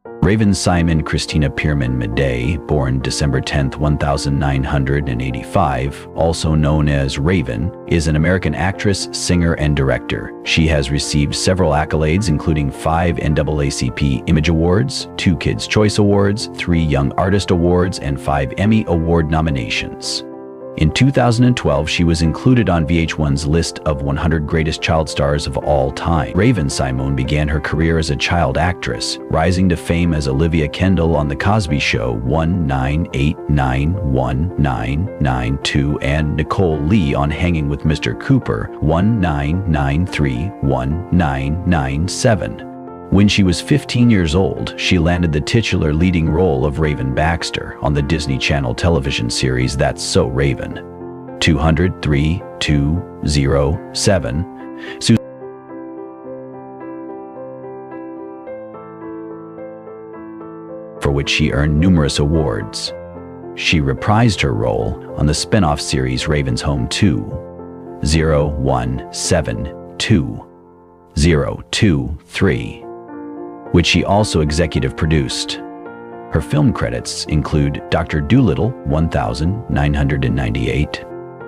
Raven-Symoné Christina Pierman-Midday, born December 10, 1985, also known as Raven, is an American actress, singer, and director. She has received several accolades, including 5 NAACP Image Awards, 2 Kids' Choice Awards, 3 Young Artist Awards, and 5 Emmy Award nominations. In 2012, she was included on VH1's list of 100 greatest child stars of all time. Raven-Symoné began her career as a child actress, rising to fame as Olivia Kendall on The Cosby Show 19891992 and Nicole Lee on Hanging with Mr. Cooper 19931997. When she was 15 years old, she landed the titular leading role of Raven Baxter on the Disney Channel television series That's So Raven. 200-3207. For which she earned numerous awards. She reprised her role on the spin-off series Raven's Home 2-0172-023. Which she also executive produced. Her film credits include Dr. Dolittle 1998,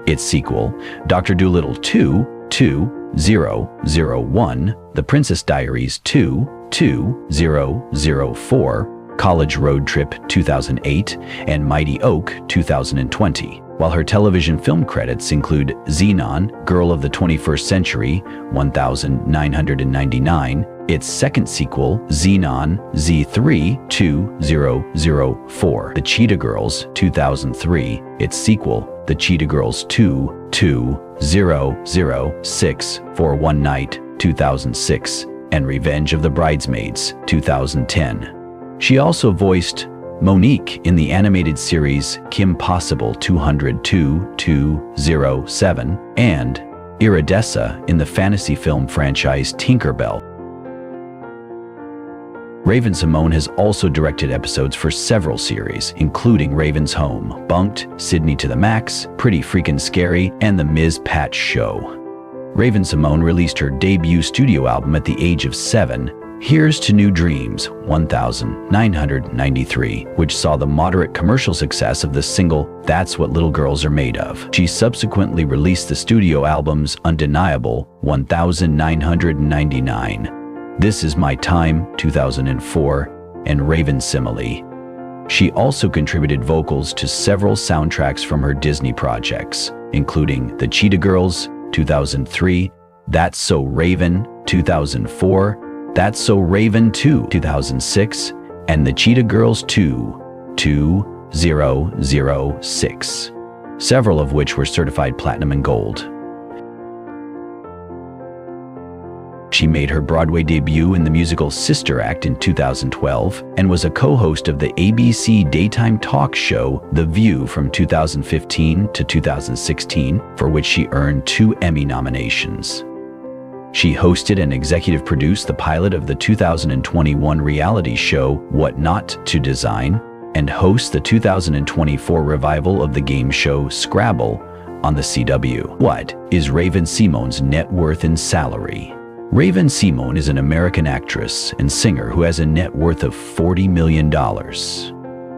its sequel, Dr. Dolittle 2-2001, The Princess Diaries 2-2004, College Road Trip 2008, and Mighty Oak 2020. While her television film credits include Xenon, Girl of the 21st Century 1999, its second sequel, Xenon Z3-2004, The Cheetah Girls 2003, its sequel, The Cheetah Girls 2-2006, For One Night 2006, and Revenge of the Bridesmaids 2010. She also voiced Monique in the animated series Kim Possible 202-207 and Iridessa in the fantasy film franchise Tinkerbell. Raven-Symoné has also directed episodes for several series, including Raven's Home, Bunked, Sydney to the Max, Pretty Freakin' Scary, and The Ms. Patch Show. Raven-Symoné released her debut studio album at the age of 7, Here's to New Dreams 1993, which saw the moderate commercial success of the single That's What Little Girls Are Made Of. She subsequently released the studio albums Undeniable 1999, This Is My Time 2004, and Raven-Symoné. She also contributed vocals to several soundtracks from her Disney projects, including The Cheetah Girls 2003, That's So Raven 2004, That's So Raven 2 2006, and The Cheetah Girls 2-2006, several of which were certified platinum and gold. She made her Broadway debut in the musical Sister Act in 2012 and was a co-host of the ABC daytime talk show The View from 2015 to 2016, for which she earned 2 Emmy nominations. She hosted and executive produced the pilot of the 2021 reality show What Not to Design and hosts the 2024 revival of the game show Scrabble on the CW. What is Raven-Symoné's net worth and salary? Raven-Symoné is an American actress and singer who has a net worth of $40 million.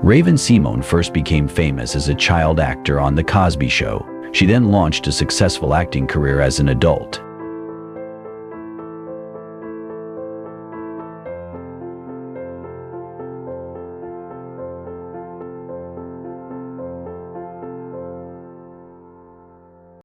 Raven-Symoné first became famous as a child actor on The Cosby Show. She then launched a successful acting career as an adult.